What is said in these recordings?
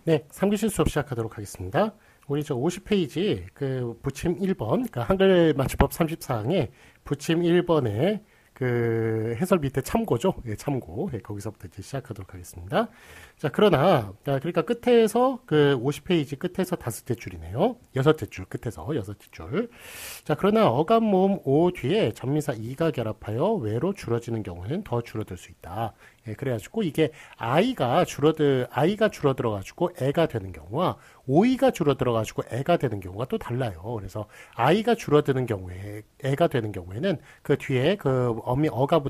네, 3교시 수업 시작하도록 하겠습니다. 우리 저 50페이지 그 부침 1번, 그 한글 맞춤법 34항에 부침 1번에 그 해설 밑에 참고죠. 예, 참고. 예, 거기서부터 이제 시작하도록 하겠습니다. 자, 그러니까 끝에서 그 50페이지 끝에서 다섯째 줄이네요. 여섯째 줄 끝에서 여섯째 줄. 자, 그러나 어감 모음 오 뒤에 전미사 이가 결합하여 외로 줄어지는 경우는 더 줄어들 수 있다. 예, 그래가지고 이게 아이가 줄어들어가지고 애가 되는 경우와 오이가 줄어들어가지고 애가 되는 경우가 또 달라요. 그래서 아이가 줄어드는 경우에 애가 되는 경우에는 그 뒤에 그 어가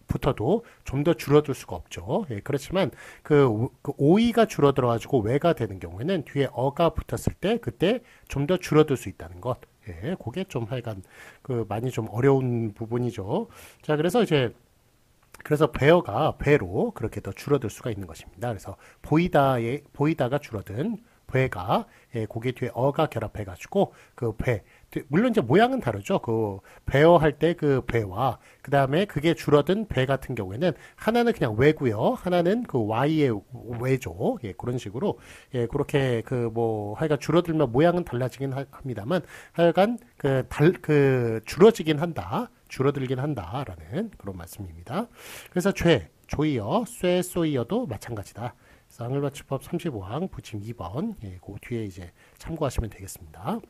붙어도 좀 더 줄어들 수가 없죠. 예, 그렇지만 그 오이가 줄어들어가지고 외가 되는 경우에는 뒤에 어가 붙었을 때 그때 좀 더 줄어들 수 있다는 것. 예, 그게 좀 하여간 그 많이 좀 어려운 부분이죠. 자, 그래서 배어가 배로 그렇게 더 줄어들 수가 있는 것입니다. 그래서 보이다가 줄어든 배가 고개 뒤에 어가 결합해가지고 그 배, 물론 이제 모양은 다르죠. 그 배어 할 때 그 배와 그 다음에 그게 줄어든 배 같은 경우에는 하나는 그냥 외고요, 하나는 그 y의 외죠. 예, 그런 식으로 예, 그렇게 그 뭐 하여간 줄어들면 모양은 달라지긴 합니다만 하여간 그 줄어지긴 한다. 줄어들긴 한다라는 그런 말씀입니다. 그래서 조이어, 쇠쏘이어도 마찬가지다. 한글맞춤법 35항 부침 2번, 예, 그 뒤에 이제 참고하시면 되겠습니다.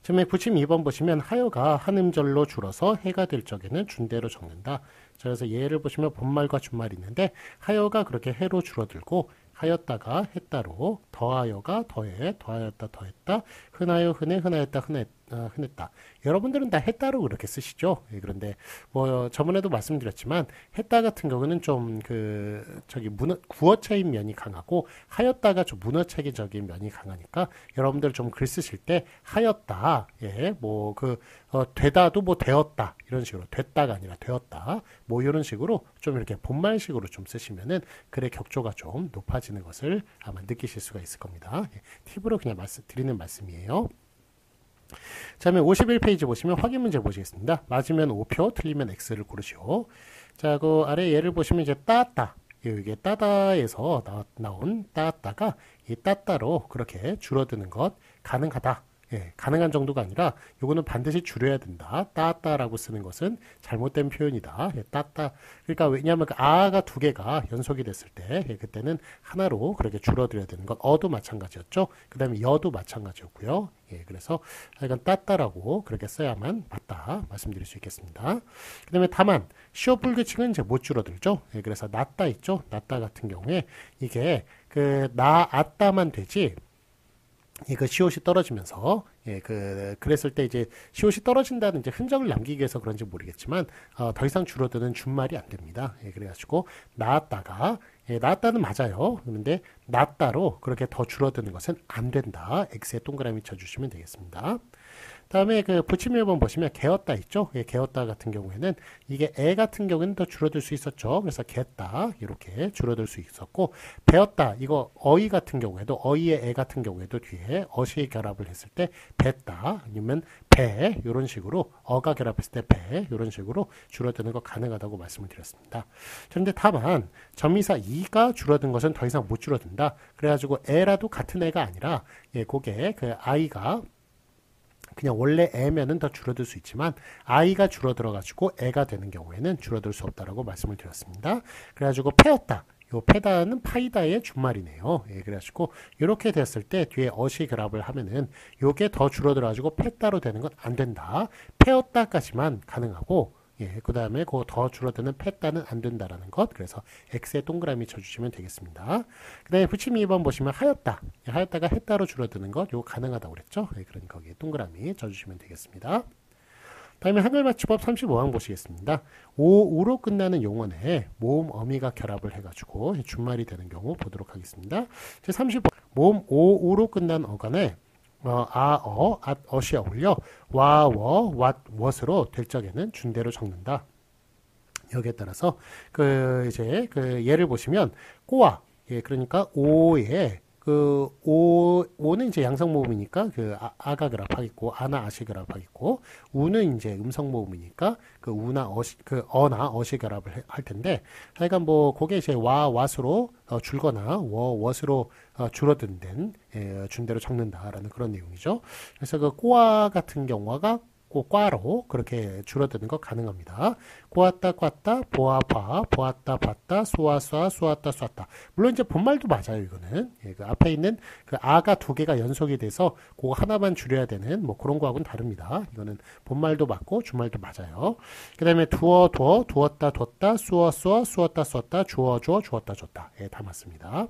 처음에 부침 2번 보시면 하여가 한 음절로 줄어서 해가 될 적에는 준대로 적는다. 자, 그래서 예를 보시면 본말과 준말이 있는데 하여가 그렇게 해로 줄어들고 하였다가 했다로, 더하여가 더해, 더하였다 더했다, 흔하여 흔해, 흔하였다 흔했다. 여러분들은 다 했다로 그렇게 쓰시죠. 예, 그런데 뭐 저번에도 말씀드렸지만 했다 같은 경우는 좀 구어체인 면이 강하고 하였다가 좀 문어체계적인 면이 강하니까 여러분들 좀 글 쓰실 때 하였다, 예, 되다도 뭐 되었다 이런 식으로, 됐다가 아니라 되었다 뭐 이런 식으로 좀 이렇게 본말식으로 좀 쓰시면은 글의 격조가 좀 높아지는 것을 아마 느끼실 수가 있을 겁니다. 예, 팁으로 그냥 드리는 말씀이에요. 자, 그러면 51페이지 보시면 확인 문제 보시겠습니다. 맞으면 O표, 틀리면 X를 고르시오. 자, 그 아래 예를 보시면 이제 따따, 이게 따다에서 나온 따따가 이 따따로 그렇게 줄어드는 것 가능하다. 예, 가능한 정도가 아니라 요거는 반드시 줄여야 된다. 따따라고 쓰는 것은 잘못된 표현이다. 예, 따따. 그러니까 왜냐하면 그 아가 두 개가 연속이 됐을 때 예, 그때는 하나로 그렇게 줄어들어야 되는 것. 어도 마찬가지였죠. 그 다음에 여도 마찬가지였고요. 예, 그래서 하여간 따따라고 그렇게 써야만 맞다 말씀드릴 수 있겠습니다. 그 다음에 다만 시오 불규칙은 이제 못 줄어들죠. 예, 그래서 낫다 있죠. 낫다 같은 경우에 이게 나았다만 되지 이거 시옷이 떨어지면서 예, 그랬을 때 이제 시옷이 떨어진다는 이제 흔적을 남기기 위해서 그런지 모르겠지만 더 이상 줄어드는 준말이 안 됩니다. 예, 그래가지고 나았다는 맞아요. 그런데 나따로 그렇게 더 줄어드는 것은 안 된다. X에 동그라미 쳐주시면 되겠습니다. 다음에 그 부침 1번 보시면 개었다 있죠. 예, 개었다 같은 경우에는 이게 애 같은 경우에는 더 줄어들 수 있었죠. 그래서 개었다 이렇게 줄어들 수 있었고, 배었다 이거 어이 같은 경우에도 어이의 애 같은 경우에도 뒤에 어시 결합을 했을 때 뱉다 아니면 배 이런 식으로 어가 결합했을 때 배 이런 식으로 줄어드는 거 가능하다고 말씀을 드렸습니다. 그런데 다만 전미사 이가 줄어든 것은 더 이상 못 줄어든다. 그래가지고 애라도 같은 애가 아니라 예, 그게 그 아이가 그냥 원래 애면은 더 줄어들 수 있지만 아이가 줄어들어가지고 애가 되는 경우에는 줄어들 수 없다라고 말씀을 드렸습니다. 그래가지고 패였다. 요 패다는 파이다의 준말이네요. 예, 그래가지고 이렇게 됐을 때 뒤에 어시 결합을 하면은 요게 더 줄어들어가지고 패다로 되는 건 안 된다. 패였다까지만 가능하고 예, 그 다음에 그 더 줄어드는 패다는 안 된다라는 것. 그래서 X에 동그라미 쳐주시면 되겠습니다. 그 다음에 부침 2번 보시면 하였다. 예, 하였다가 했다로 줄어드는 것. 이거 가능하다고 그랬죠. 예, 그러니까 거기에 동그라미 쳐주시면 되겠습니다. 다음에 한글맞춤법 35항 보시겠습니다. 오우로 끝나는 용언에 모음 어미가 결합을 해가지고 준말이 되는 경우 보도록 하겠습니다. 제 35 모음 오우로 끝난 어간에 어시 어울려 왓으로 될 적에는 준대로 적는다. 여기에 따라서 이제 예를 보시면 꼬아, 예, 그러니까 오에 오는 이제 양성 모음이니까 아가 그랍 하겠고, 아나 아시 그랍 하겠고, 우는 이제 음성 모음이니까 우나 어시, 어나 어시 그랍을 할 텐데, 하여간 뭐, 그게 이제 왓으로 줄거나, what으로 줄어든 준대로 적는다라는 그런 내용이죠. 그래서 꼬아 같은 경우가 꽈로 그렇게 줄어드는 거 가능합니다. 꼬았다 꽈다 보아 보았다 봤다 쏘아 쏘았다 쏘았다. 물론 이제 본말도 맞아요. 이거는 그 앞에 있는 아가 두 개가 연속이 돼서 그거 하나만 줄여야 되는 뭐 그런 거하고는 다릅니다. 이거는 본말도 맞고 주말도 맞아요. 그 다음에 두었다 뒀다 쏘았다 쏘았다 주었다 줬다. 다 맞습니다.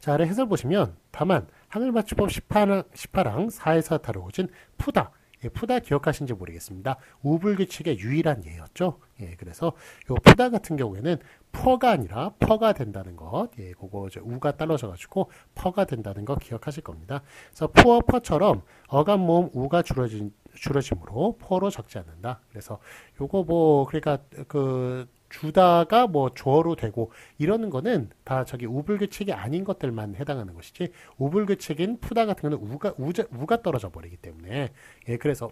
자, 아래 해설 보시면 다만 한글맞춤법 18항 4에서 다루어진 푸다. 푸다 기억하신지 모르겠습니다. 우불규칙의 유일한 예였죠. 그래서 요 푸다 같은 경우에는 퍼가 아니라 퍼가 된다는 것. 그거 우가 떨어져가지고 퍼가 된다는 거 기억하실 겁니다. 그래서 푸어 퍼처럼 어감 모음 우가 줄어짐으로 퍼로 적지 않는다. 그래서 요거 뭐 그러니까 주다가 뭐 주어로 되고 이러는 거는 다 우불규칙이 아닌 것들만 해당하는 것이지 우불규칙인 푸다 같은 거는 우가 떨어져 버리기 때문에 그래서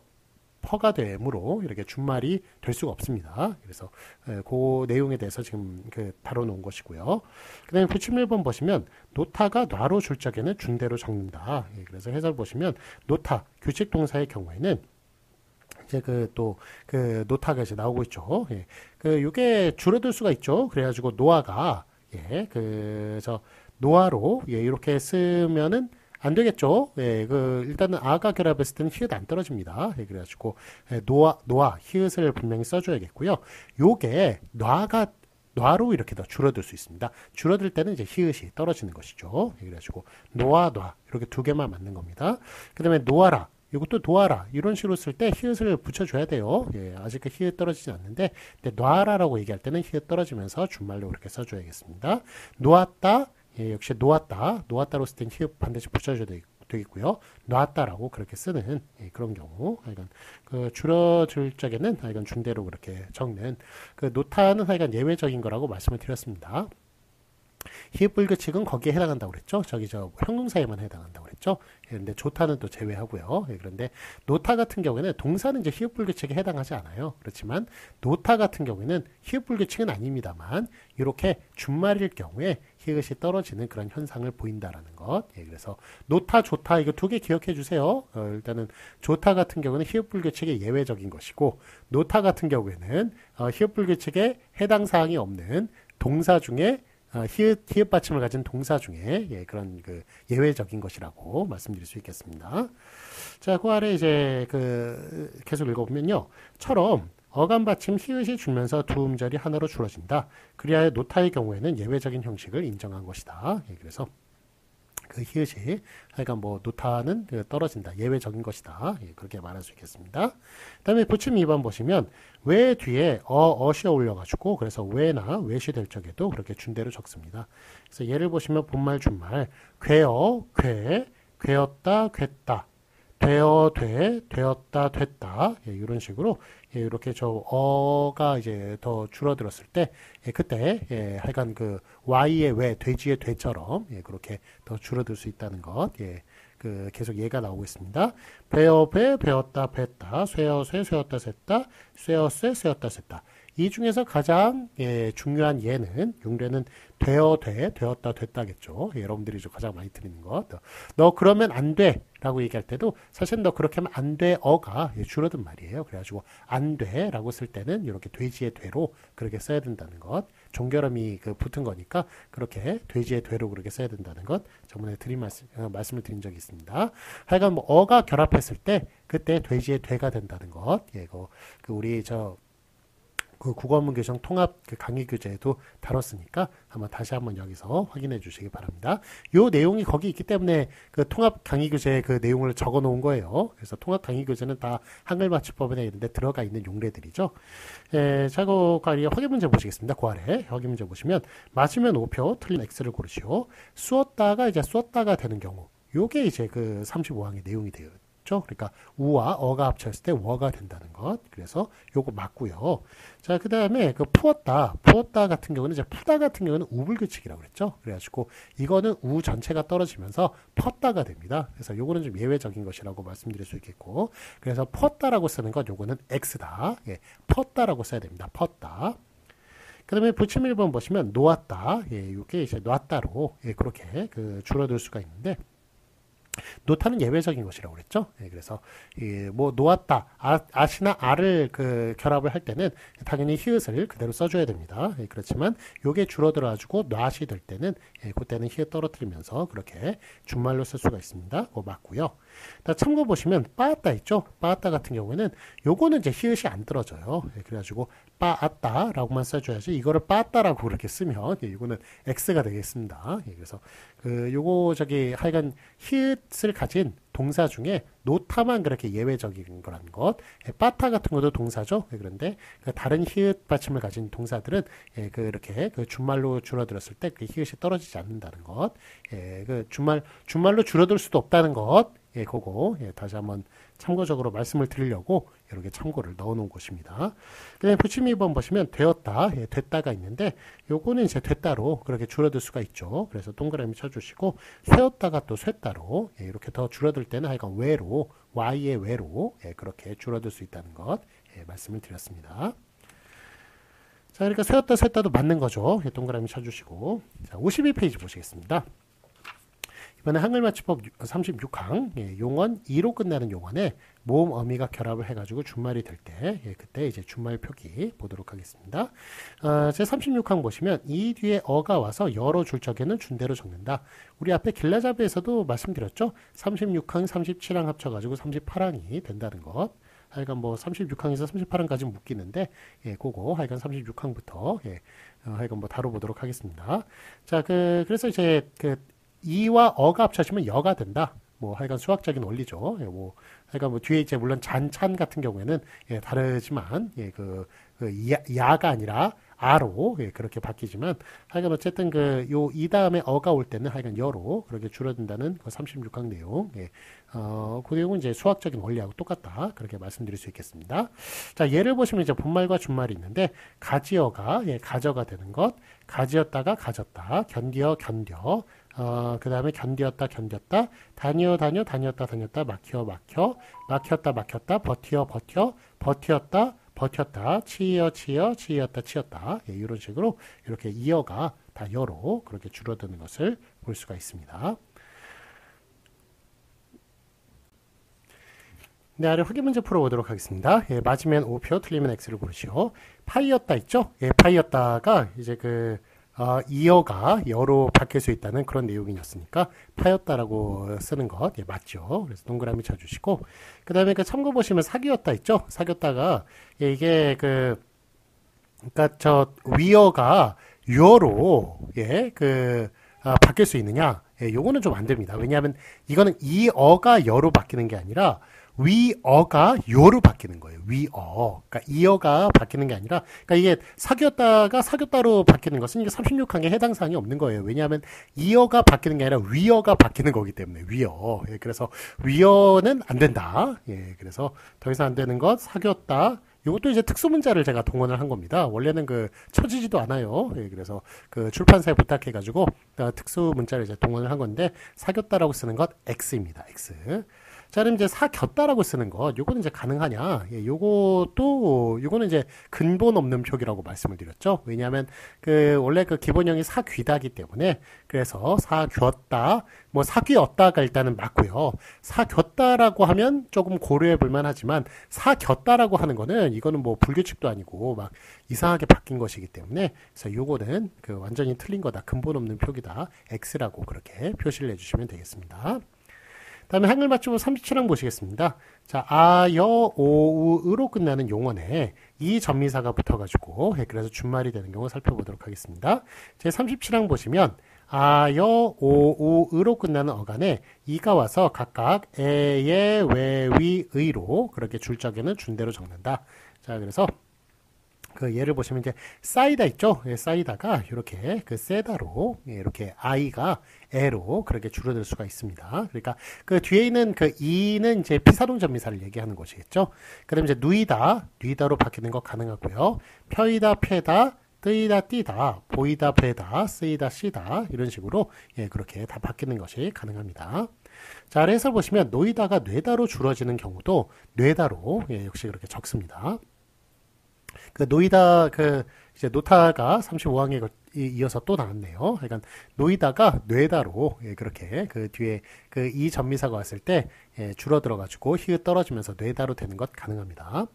퍼가 되므로 이렇게 준말이 될 수가 없습니다. 그래서 그 내용에 대해서 지금 다뤄놓은 것이고요. 그 다음에 91번 보시면 노타가 놔로 줄 적에는 준대로 적는다. 그래서 해설 보시면 노타 규칙 동사의 경우에는 이제 노타가 이제 나오고 있죠. 요게 줄어들 수가 있죠. 그래가지고 노아가 노아로 이렇게 쓰면은 안 되겠죠. 일단은 아가 결합했을 때는 히읗 안 떨어집니다. 그래가지고 노아 히읗을 분명히 써줘야겠고요. 요게 놔로 이렇게 더 줄어들 수 있습니다. 줄어들 때는 이제 히읗이 떨어지는 것이죠. 그래가지고 놔 이렇게 두 개만 맞는 겁니다. 그 다음에 놓아라. 이것도 놓아라 이런 식으로 쓸 때 히읗을 붙여줘야 돼요. 아직 히읗 떨어지지 않는데 놔라라고 얘기할 때는 히읗 떨어지면서 준말로 그렇게 써줘야겠습니다. 놓았다 역시 놓았다로 쓸 때는 히읗 반드시 붙여줘야 되겠고요. 놨다라고 그렇게 쓰는 그런 경우 하여간 줄어들 적에는 하여간 준대로 그렇게 적는 노타는 하여간 예외적인 거라고 말씀을 드렸습니다. 히읗 불규칙은 거기에 해당한다고 그랬죠. 형용사에만 해당한다고 그랬죠. 그런데 조타는 또 제외하고요. 그런데 노타 같은 경우에는 동사는 이제 히읗 불규칙에 해당하지 않아요. 그렇지만 노타 같은 경우에는 히읗 불규칙은 아닙니다만 이렇게 준말일 경우에 히읗이 떨어지는 그런 현상을 보인다라는 것. 그래서 노타, 조타 이거 두 개 기억해 주세요. 일단은 조타 같은 경우는 히읗 불규칙의 예외적인 것이고 노타 같은 경우에는 히읗 불규칙에 해당 사항이 없는 동사 중에 히읗 받침을 가진 동사 중에 그런 예외적인 것이라고 말씀드릴 수 있겠습니다. 자, 그 아래 이제 계속 읽어보면요. 처럼 어감 받침 히읗이 줄면서 두 음절이 하나로 줄어진다. 그리하여 노타의 경우에는 예외적인 형식을 인정한 것이다. 그래서 히읗이 하여간 뭐 노타는 떨어진다. 예외적인 것이다. 그렇게 말할 수 있겠습니다. 그 다음에 부침 2번 보시면 왜 뒤에 어시 어울려가지고 그래서 왜나 웻이 될 적에도 그렇게 준대로 적습니다. 그래서 예를 보시면 본말 준말 괴었다 괴다 되었다 됐다 이런 식으로 이렇게 어가 이제 더 줄어들었을 때 그때 하여간 Y의 왜 돼지의 돼처럼 그렇게 더 줄어들 수 있다는 것 계속 예가 나오고 있습니다. 배었다 뱉다 쇠었다 셌다 쇠었다 셌다 이 중에서 가장 중요한 예는 용례는 되었다 됐다겠죠. 여러분들이 가장 많이 드리는 것. 너 그러면 안 돼 라고 얘기할 때도 사실 너 그렇게 하면 안 돼 어가 줄어든 말이에요. 그래가지고 안 돼 라고 쓸 때는 이렇게 돼지의 돼로 그렇게 써야 된다는 것. 종결음이 붙은 거니까 그렇게 돼지의 돼로 그렇게 써야 된다는 것. 저번에 말씀을 드린 적이 있습니다. 하여간 뭐 어가 결합했을 때 그때 돼지의 돼가 된다는 것. 우리 국어문 교정 통합 강의 교재에도 다뤘으니까 다시 한번 여기서 확인해 주시기 바랍니다. 요 내용이 거기 있기 때문에 통합 강의 교재에 내용을 적어 놓은 거예요. 그래서 통합 강의 교재는 다 한글 맞춤법에 있는데 들어가 있는 용례들이죠. 자, 그 아래 확인 문제 보시겠습니다. 그 아래 확인 문제 보시면 맞으면 5표, 틀린 X를 고르시오. 쏘었다가 되는 경우. 요게 이제 35항의 내용이 있죠. 그러니까 우와 어가 합쳤을 때 워가 된다는 것. 그래서 요거 맞고요. 자, 그 다음에 그 푸었다 같은 경우는 이제 푸다 같은 경우는 우불규칙이라고 그랬죠. 그래가지고 이거는 우 전체가 떨어지면서 펐다가 됩니다. 그래서 요거는 좀 예외적인 것이라고 말씀드릴 수 있겠고, 그래서 펐다라고 쓰는 것 요거는 X다. 예, 펐다라고 써야 됩니다. 펐다. 그 다음에 부침 1번 보시면 놓았다. 예, 이게 이제 놨다로 예, 그렇게 줄어들 수가 있는데, 노타는 예외적인 것이라고 그랬죠. 예, 그래서 뭐 놓았다, 아시나 아를 결합을 할 때는 당연히 히읗을 그대로 써줘야 됩니다. 예, 그렇지만 요게 줄어들어가지고 낫이 될 때는 그때는 히읗 떨어뜨리면서 그렇게 준말로 쓸 수가 있습니다. 그거 맞고요. 참고 보시면 빠았다 있죠. 빠았다 같은 경우에는 요거는 이제 히읗이 안 떨어져요. 예, 그래가지고 빠았다라고만 써줘야지 이거를 빠았다라고 그렇게 쓰면 이거는 X가 되겠습니다. 예, 그래서 요거 하여간 히읗을 가진 동사 중에 노타만 그렇게 예외적인 거라는 것. 예, 빠타 같은 것도 동사죠. 예, 그런데 다른 히읗 받침을 가진 동사들은 예, 그렇게 준말로 줄어들었을 때 그 히읗이 떨어지지 않는다는 것. 예, 준말로 줄어들 수도 없다는 것. 예, 그거 예, 다시 한번 참고적으로 말씀을 드리려고 이렇게 참고를 넣어 놓은 것입니다. 그다음에 부침 2번 보시면 되었다, 예, 됐다가 있는데 요거는 이제 됐다로 그렇게 줄어들 수가 있죠. 그래서 동그라미 쳐주시고 쇠었다가 또 쇠따로 예, 이렇게 더 줄어들 때는 하여간 외로 y의 외로 예, 그렇게 줄어들 수 있다는 것 예, 말씀을 드렸습니다. 자, 그러니까 쇠었다 쇠따도 맞는 거죠. 예, 동그라미 쳐주시고 자, 52페이지 보시겠습니다. 이번에 한글맞춤법 36항 예, 용언 2로 끝나는 용언에 모음 어미가 결합을 해가지고 준말이 될 때 예, 그때 이제 준말 표기 보도록 하겠습니다. 제 36항 보시면 이 뒤에 어가 와서 여로 줄 적에는 준대로 적는다. 우리 앞에 길라잡이에서도 말씀드렸죠. 36항, 37항 합쳐가지고 38항이 된다는 것. 하여간 뭐 36항에서 38항까지 묶이는데 예, 그거 하여간 36항부터 예, 하여간 뭐 다뤄보도록 하겠습니다. 자, 그래서 이제 이와 어가 합쳐지면 여가 된다. 뭐 하여간 수학적인 원리죠. 예, 뭐 하여간 뭐 뒤에 이제 물론 잔찬 같은 경우에는 예, 다르지만 예, 야가 아니라 아로 예, 그렇게 바뀌지만 하여간 어쨌든 요 이 다음에 어가 올 때는 하여간 여로 그렇게 줄어든다는 그 36항 내용. 예. 그 내용은 이제 수학적인 원리하고 똑같다. 그렇게 말씀드릴 수 있겠습니다. 자, 예를 보시면 이제 본말과 준말이 있는데 가지어가 예, 가져가 되는 것, 가지었다가 가졌다, 견디어 견뎌. 그 다음에 견디었다 견뎠다, 다니어 다녀 다녔다 다녔다, 막혀 막혀, 막혔다 막혔다, 버티어 버텨, 버티었다 버텼다, 치여 치여, 치였다 치였다. 예, 이런 식으로 이렇게 이어가 다 여로 그렇게 줄어드는 것을 볼 수가 있습니다. 네, 아래 확인 문제 풀어보도록 하겠습니다. 예, 맞으면 O표, 틀리면 X를 고르시오. 파이었다 있죠? 예, 파이었다가 이제 이어가 여로 바뀔 수 있다는 그런 내용이었으니까 파였다라고 쓰는 것 예, 맞죠. 그래서 동그라미 쳐주시고 그 다음에 참고 보시면 사귀었다 있죠. 사귀었다가 예, 이게 그러니까 저 위어가 유어로 예, 바뀔 수 있느냐? 예, 요거는 좀 안 됩니다. 왜냐하면 이거는 이어가 여로 바뀌는 게 아니라 위어가 요로 바뀌는 거예요. 위어. 그러니까 이어가 바뀌는 게 아니라, 그러니까 이게 사귀었다가 사귀었다로 바뀌는 것은 이게 36항에 해당 사항이 없는 거예요. 왜냐하면 이어가 바뀌는 게 아니라 위어가 바뀌는 거기 때문에 위어. 예, 그래서 위어는 안 된다. 예, 그래서 더 이상 안 되는 것 사귀었다. 이것도 이제 특수문자를 제가 동원을 한 겁니다. 원래는 쳐지지도 않아요. 예, 그래서 출판사에 부탁해가지고 특수문자를 이제 동원을 한 건데 사귀었다라고 쓰는 것 X입니다. X. 자, 그럼 이제 사겼다라고 쓰는 것, 요거는 이제 가능하냐? 예, 요거는 이제 근본 없는 표기라고 말씀을 드렸죠. 왜냐하면 원래 기본형이 사귀다기 때문에 그래서 사귀었다, 뭐 사귀었다가 일단은 맞고요. 사겼다라고 하면 조금 고려해 볼만 하지만 사겼다라고 하는 거는 이거는 뭐 불규칙도 아니고 막 이상하게 바뀐 것이기 때문에 그래서 요거는 완전히 틀린 거다. 근본 없는 표기다. X라고 그렇게 표시를 해주시면 되겠습니다. 다음에 한글 맞춤법 37항 보시겠습니다. 자, 아, 여, 오, 우로 끝나는 용언에 이 전미사가 붙어가지고 그래서 준말이 되는 경우 살펴보도록 하겠습니다. 제 37항 보시면 아, 여, 오, 우로 끝나는 어간에 이가 와서 각각 에, 예, 왜, 위, 의로 그렇게 줄적에는 준대로 적는다. 자, 그래서 그 예를 보시면 이제 쌓이다 있죠? 예, 쌓이다가 이렇게 그 세다로 예, 이렇게 I가 에로 그렇게 줄어들 수가 있습니다. 그러니까 그 뒤에 있는 그 이는 이제 피사동 전미사를 얘기하는 것이겠죠. 그다음에 이제 누이다, 뉘다로 바뀌는 거 가능하고요. 펴이다, 펴다, 뜨이다, 띠다, 보이다, 배다, 쓰이다, 씨다 이런 식으로 예, 그렇게 다 바뀌는 것이 가능합니다. 자, 아래 해설 보시면 노이다가 뇌다로 줄어지는 경우도 뇌다로 예, 역시 그렇게 적습니다. 그 노이다 그 이제 노타가 35항에 이어서 또 나왔네요. 그러니까 노이다가 뇌다로 예, 그렇게 그 뒤에 그 이 전미사가 왔을 때 예, 줄어들어 가지고 히읗 떨어지면서 뇌다로 되는 것 가능합니다.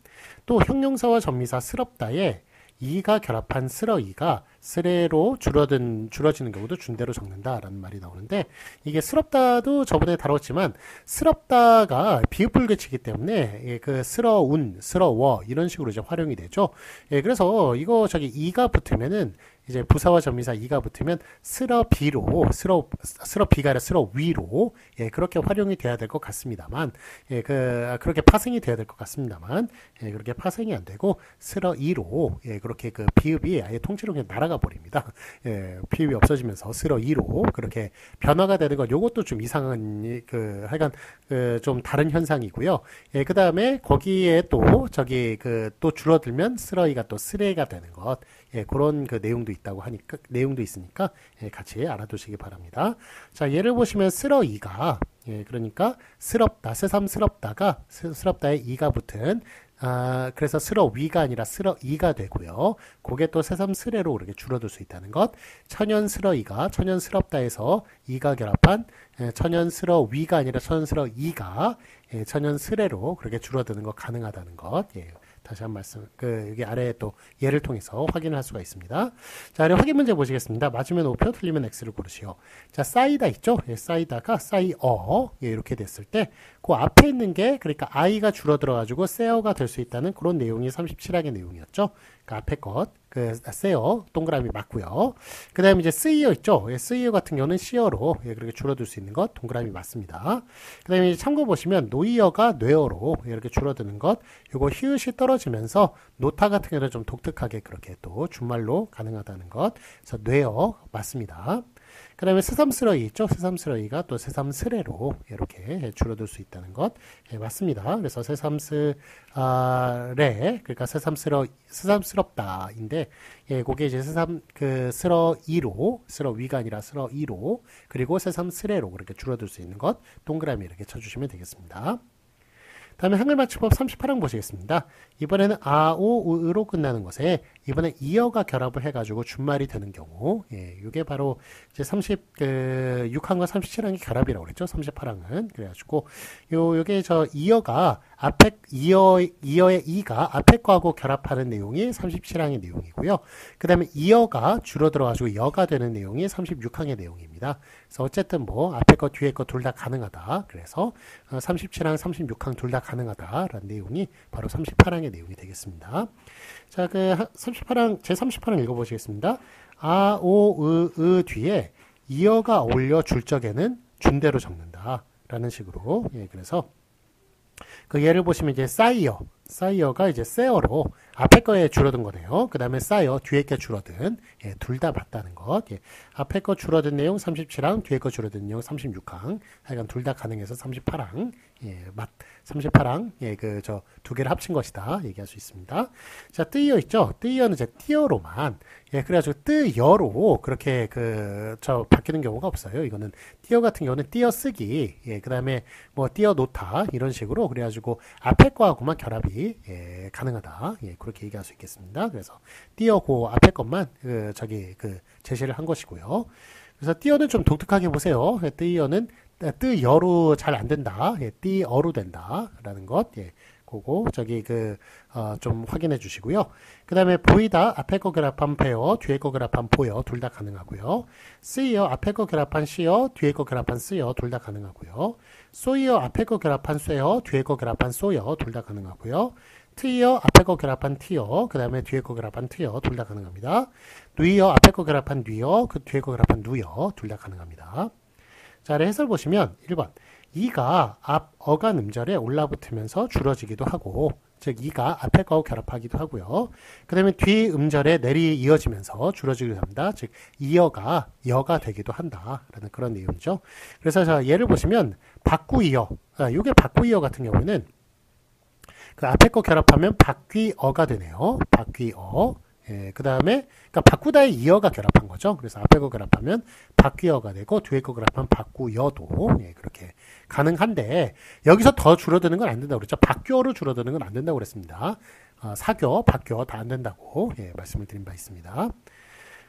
또 형용사와 전미사 스럽다에 이가 결합한 스러이가 스레로 줄어지는 경우도 준대로 적는다라는 말이 나오는데, 이게 스럽다도 저번에 다뤘지만 스럽다가 비읍불규칙이기 때문에 예, 그 스러운, 스러워 이런 식으로 이제 활용이 되죠. 예, 그래서 이거 저기 이가 붙으면은 이제 부사와 전미사 이가 붙으면 스러비로 스러비가 아니라 스러위로 예, 그렇게 활용이 돼야 될 것 같습니다만 예, 그렇게 파생이 돼야 될 것 같습니다만 예, 그렇게 파생이 안 되고 스러이로 예, 그렇게 그 비읍이 아예 통째로 그냥 날아가 버립니다. 예, 비읍이 없어지면서 스러이로 그렇게 변화가 되는 것, 요것도 좀 이상한 그 하여간 좀 다른 현상이고요. 예, 그 다음에 거기에 또 저기 그 또 줄어들면 스러이가 또 스레가 되는 것. 예, 그런 그 내용도 있다고 하니까, 내용도 있으니까, 예, 같이 알아두시기 바랍니다. 자, 예를 보시면, 스러이가, 예, 그러니까, 스럽다, 새삼스럽다가, 스럽다에 이가 붙은, 그래서 스러위가 아니라 스러이가 되고요. 그게 또 새삼스레로 그렇게 줄어들 수 있다는 것. 천연스러이가, 천연스럽다에서 이가 결합한, 예, 천연스러위가 아니라 천연스러이가, 예, 천연스레로 그렇게 줄어드는 것 가능하다는 것. 예. 다시 한 말씀, 여기 아래에 또 예를 통해서 확인을 할 수가 있습니다. 자, 아래 확인 문제 보시겠습니다. 맞으면 O표, 틀리면 X를 고르시오. 자, 쌓이다 있죠? 예, 쌓이다가 쌓이어, 예, 이렇게 됐을 때, 그 앞에 있는 게, 그러니까 I가 줄어들어가지고 세어가 될 수 있다는 그런 내용이 37항의 내용이었죠. 그 앞에 것, 세어, 동그라미 맞고요. 그 다음에 이제 쓰이어 있죠? 예, 쓰이어 같은 경우는 시어로, 예, 그렇게 줄어들 수 있는 것, 동그라미 맞습니다. 그 다음에 참고 보시면, 노이어가 뇌어로, 예, 이렇게 줄어드는 것, 요거 히읗이 떨어지면서, 노타 같은 경우는 좀 독특하게 그렇게 또 준말로 가능하다는 것, 그래서 뇌어 맞습니다. 그 다음에 새삼스러이 있죠? 새삼스러이가 또 새삼스레로 이렇게 줄어들 수 있다는 것. 예, 맞습니다. 그래서 새삼스레, 그러니까 새삼스럽다인데, 예, 그게 이제 스러위가 아니라 스러이로, 그리고 새삼스레로 그렇게 줄어들 수 있는 것, 동그라미 이렇게 쳐주시면 되겠습니다. 다음에 한글맞춤법 38항 보시겠습니다. 이번에는 으로 끝나는 것에 이번에 이어가 결합을 해가지고 준말이 되는 경우, 예, 이게 바로 이제 36항과 37항이 결합이라고 그랬죠. 38항은. 그래가지고, 요게 이어가 이어의 이가 앞에 거하고 결합하는 내용이 37항의 내용이고요. 그 다음에 이어가 줄어들어가지고 여가 되는 내용이 36항의 내용입니다. 그래서 어쨌든 뭐, 앞에 거, 뒤에 거 둘 다 가능하다. 그래서 37항, 36항 둘 다 가능하다라는 내용이 바로 38항의 내용이 되겠습니다. 자, 38항, 제 38항 읽어보시겠습니다. 뒤에 이어가 어울려 줄 적에는 준대로 적는다. 라는 식으로. 예, 그래서 그 예를 보시면 이제 싸이어가 이제 세어로 앞에 거에 줄어든 거네요. 그 다음에 싸이어 뒤에 게 줄어든, 예, 둘 다 맞다는 것. 예, 앞에 거 줄어든 내용 37항, 뒤에 거 줄어든 내용 36항. 하여간 둘 다 가능해서 38항, 예, 38항, 예, 두 개를 합친 것이다. 얘기할 수 있습니다. 자, 뜨이어 있죠? 뜨이어는 이제 띄어로만, 예, 그래가지고 뜨여로 그렇게 바뀌는 경우가 없어요. 이거는 띄어 같은 경우는 띄어쓰기, 예, 그 다음에 뭐 띄어놓다, 이런 식으로 그래가지고 앞에 거하고만 결합이, 예, 가능하다. 예, 그렇게 얘기할 수 있겠습니다. 그래서 띄어고 앞에 것만, 제시를 한 것이고요. 그래서 띄어는 좀 독특하게 보세요. 띄어는 뜨여로 잘 안 된다. 예, 띄어로 된다. 라는 것. 예, 그거 좀 확인해 주시고요. 그 다음에 보이다, 앞에 거 결합한 배어, 뒤에 거 결합한 보여, 둘 다 가능하고요. 쓰이어, 앞에 거 결합한 시어, 뒤에 거 결합한 쓰여, 둘 다 가능하고요. 쏘이어, 앞에 거 결합한 쇠어, 뒤에 거 결합한 쏘여, 둘 다 가능하고요. 트이어, 앞에 거 결합한 티어, 그 다음에 뒤에 거 결합한 트여, 둘 다 가능합니다. 누이어, 앞에 거 결합한 뉘어, 그 뒤에 거 결합한 누여, 둘 다 가능합니다. 자, 아래 해설 보시면 1번 이가 앞 어간 음절에 올라붙으면서 줄어지기도 하고 즉 이가 앞에 거하고 결합하기도 하고요. 그 다음에 뒤 음절에 내리 이어지면서 줄어들기도 합니다. 즉 이어가 여가 되기도 한다라는 그런 내용이죠. 그래서 자, 예를 보시면 박구이어, 이게 박구이어 같은 경우에는 그 앞에 거 결합하면 박귀어가 되네요. 박귀어. 예, 그 다음에 그러니까 바꾸다의 이어가 결합한 거죠. 그래서 앞에 거 결합하면 박귀어가 되고 뒤에 거 결합하면 박구여도 예, 그렇게 가능한데 여기서 더 줄어드는 건 안 된다고 그랬죠. 박교로 줄어드는 건 안 된다고 그랬습니다. 사교, 박교 다 안 된다고 예, 말씀을 드린 바 있습니다.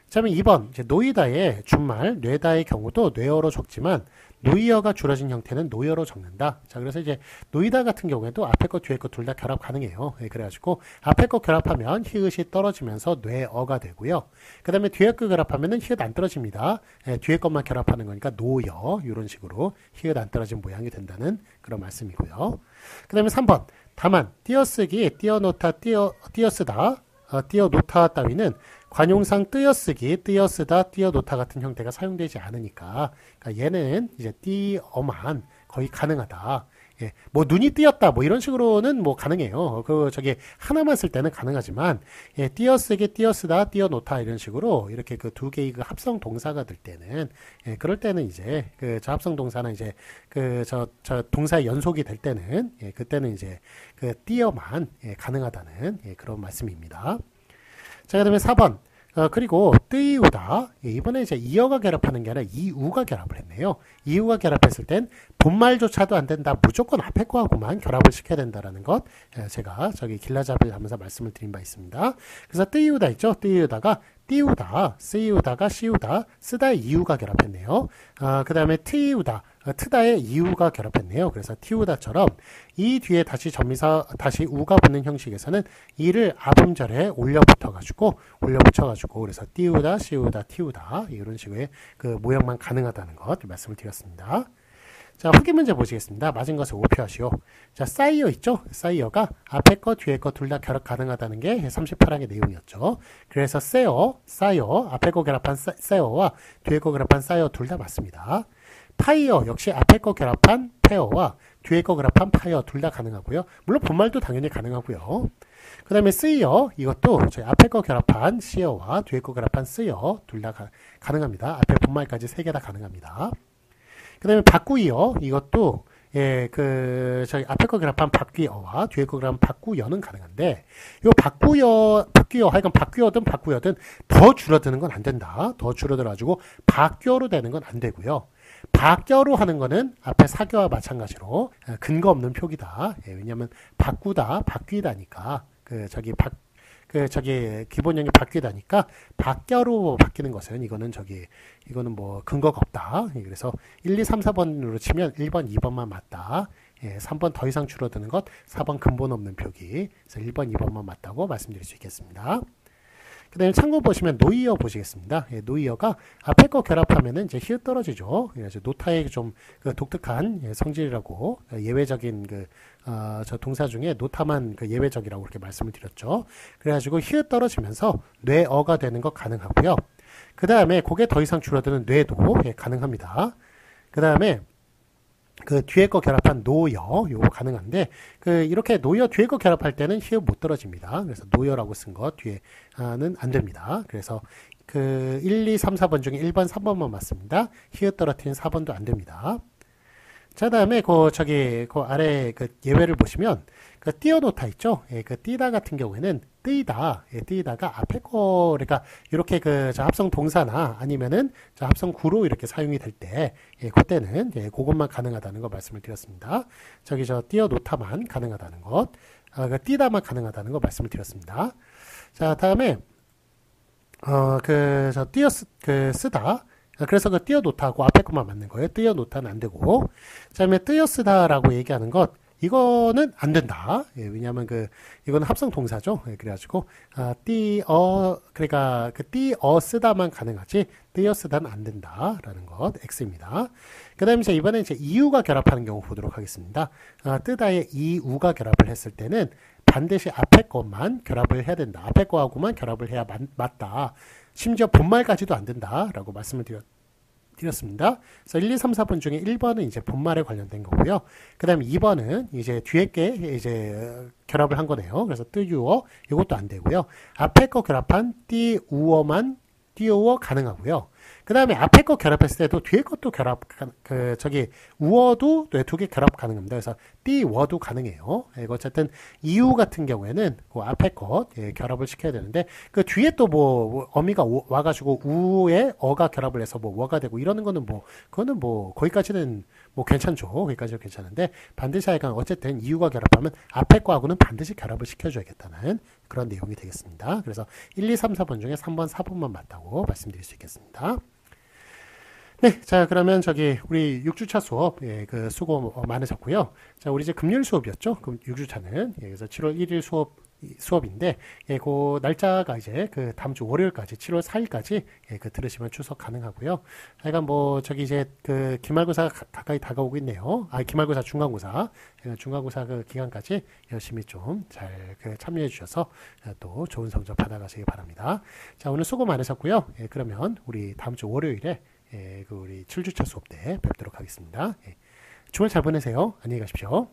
자, 그러면 2번 이제 노이다의 준말 뇌다의 경우도 뇌어로 적지만 노이어가 줄어진 형태는 노여로 적는다. 자, 그래서 이제 노이다 같은 경우에도 앞에 거 뒤에 거 둘 다 결합 가능해요. 예, 그래가지고 앞에 거 결합하면 히읗이 떨어지면서 뇌어가 되고요. 그 다음에 뒤에 거 결합하면은 히읗 안 떨어집니다. 예, 뒤에 것만 결합하는 거니까 노여 이런 식으로 히읗 안 떨어진 모양이 된다는 그런 말씀이고요. 그 다음에 3번 다만 띄어쓰기, 띄어놓다, 띄어쓰다, 띄어놓다 따위는 관용상 띄어쓰기, 띄어쓰다, 띄어놓다 같은 형태가 사용되지 않으니까 그러니까 얘는 이제 띄어만 거의 가능하다. 예, 뭐 눈이 띄었다 뭐 이런 식으로는 뭐 가능해요. 그 저기 하나만 쓸 때는 가능하지만 예, 띄어쓰기, 띄어쓰다, 띄어놓다 이런 식으로 이렇게 그 두 개의 그 합성 동사가 될 때는 예, 그럴 때는 이제 그 저 합성 동사는 이제 그 저 동사의 연속이 될 때는 예, 그때는 이제 그 띄어만 예, 가능하다는 예, 그런 말씀입니다. 자, 그 다음에 4번. 그리고 뜨이우다. 이번에 이제 이어가 결합하는 게 아니라 이우가 결합을 했네요. 이우가 결합했을 땐 본말조차도 안 된다. 무조건 앞에 거하고만 결합을 시켜야 된다라는 것. 제가 저기 길라잡이를 하면서 말씀을 드린 바 있습니다. 그래서 뜨이우다 있죠. 뜨이우다가 띄우다, 쓰이우다가 시우다, 쓰다의 이우가 결합했네요. 그 다음에 트이우다, 트다의 이우가 결합했네요. 그래서 티우다처럼 이 뒤에 다시 전미사, 다시 우가 붙는 형식에서는 이를 앞음절에 올려 붙여가지고, 그래서 띄우다, 시우다, 티우다, 이런 식의 그 모양만 가능하다는 것 말씀을 드렸습니다. 자, 후기 문제 보시겠습니다. 맞은 것을 오표하시오. 자, 사이어 있죠? 사이어가 앞에 거, 뒤에 거 둘 다 결합 가능하다는 게 38항의 내용이었죠. 그래서 세어, 사이어, 앞에 거 결합한 세어와 뒤에 거 결합한 사이어 둘 다 맞습니다. 파이어 역시 앞에 거 결합한 페어와 뒤에 거 결합한 파이어 둘 다 가능하고요. 물론 본말도 당연히 가능하고요. 그 다음에 쓰이어, 이것도 저희 앞에 거 결합한 시어와 뒤에 거 결합한 쓰이어 둘 다 가능합니다. 앞에 본말까지 세 개 다 가능합니다. 그 다음에 바꾸이어, 이것도, 예, 저희 앞에 거 결합한 바뀌어와 뒤에 거 결합한 바꾸여는 가능한데, 요 바뀌어, 하여간 바꾸여든 더 줄어드는 건 안 된다. 더 줄어들어가지고, 바뀌어로 되는 건 안 되고요. 바뀌어로 하는 거는 앞에 사교와 마찬가지로 근거 없는 표기다. 예, 왜냐면 바꾸다, 바뀌다니까, 기본형이 바뀌다니까 바뀌어로 바뀌는 것은 이거는 뭐 근거가 없다. 그래서 1, 2, 3, 4번으로 치면 1번, 2번만 맞다. 예, 3번 더 이상 줄어드는 것, 4번 근본 없는 표기. 그래서 1번, 2번만 맞다고 말씀드릴 수 있겠습니다. 그 다음에 참고 보시면 노이어 보시겠습니다. 예, 노이어가 앞에 거 결합하면은 이제 히읗 떨어지죠. 그래서 노타의 좀 그 독특한 성질이라고 예외적인 저 동사 중에 노타만 그 예외적이라고 그렇게 말씀을 드렸죠. 그래가지고 히읗 떨어지면서 뇌어가 되는 거 가능하고요. 그 다음에 그게 더 이상 줄어드는 뇌도 예, 가능합니다. 그 다음에 그 뒤에 거 결합한 노여 요거 가능한데 이렇게 노여 뒤에 거 결합할 때는 히읗 못 떨어집니다. 그래서 노여라고 쓴 거 뒤에는 안 됩니다. 그래서 1, 2, 3, 4번 중에 1번, 3번만 맞습니다. 히읗 떨어뜨린 4번도 안 됩니다. 자, 다음에 아래 예외를 보시면 띄어놓다 있죠? 예, 띄다 같은 경우에는 뜨이다, 예, 뜨이다가 앞에 거, 그러니까 이렇게 저 합성 동사나 아니면은 저 합성 구로 이렇게 사용이 될 때, 예, 그때는 예, 그것만 가능하다는 거 말씀을 드렸습니다. 띄어놓다만 가능하다는 것, 띄다만 가능하다는 거 말씀을 드렸습니다. 자, 다음에 쓰다. 그래서 띄어놓다하고 앞에 것만 맞는 거예요. 띄어놓다는 안 되고. 그 다음에 띄어쓰다라고 얘기하는 것, 이거는 안 된다. 예, 왜냐하면 이거는 합성 동사죠. 예, 그래가지고 그러니까 띄어쓰다만 가능하지 띄어쓰다는 안 된다라는 것 X입니다. 그다음에 이번에 이우가 결합하는 경우 보도록 하겠습니다. 뜨다에 이우가 결합을 했을 때는 반드시 앞에 것만 결합을 해야 된다. 앞에 거하고만 결합을 해야 맞다. 심지어 본말까지도 안 된다라고 말씀을 드렸습니다. 그래서 1, 2, 3, 4번 중에 1번은 이제 본말에 관련된 거고요. 그 다음에 2번은 이제 뒤에 게 이제 결합을 한 거네요. 그래서 뜨유어 이것도 안 되고요. 앞에 거 결합한 띠우어만 띄우어 가능하고요. 그 다음에 앞에 거 결합했을 때도 뒤에 것도 결합, 우어도 두 개 결합 가능합니다. 그래서 띄워도 가능해요. 이거 어쨌든 이유 같은 경우에는 그 앞에 것 결합을 시켜야 되는데 그 뒤에 또 뭐 어미가 와가지고 우에 어가 결합을 해서 뭐 워가 되고 이러는 거는 뭐 그거는 뭐 거기까지는 뭐 괜찮죠. 거기까지는 괜찮은데 반드시 하여간 어쨌든 이유가 결합하면 앞에 거하고는 반드시 결합을 시켜줘야겠다는 그런 내용이 되겠습니다. 그래서 1, 2, 3, 4번 중에 3번, 4번만 맞다고 말씀드릴 수 있겠습니다. 네, 자 그러면 우리 6주차 수업 그 수고 많으셨고요. 자 우리 이제 금요일 수업이었죠. 6주차는 그래서 7월 1일 수업인데 그 날짜가 이제 그 다음 주 월요일까지 7월 4일까지 그 들으시면 출석 가능하고요. 하여간 뭐 이제 그 기말고사 가까이 다가오고 있네요. 기말고사 중간고사 그 기간까지 열심히 좀 잘 참여해 주셔서 또 좋은 성적 받아가시기 바랍니다. 자 오늘 수고 많으셨고요. 그러면 우리 다음 주 월요일에 그 우리 7주차 수업 때 뵙도록 하겠습니다. 주말 잘 보내세요. 안녕히 가십시오.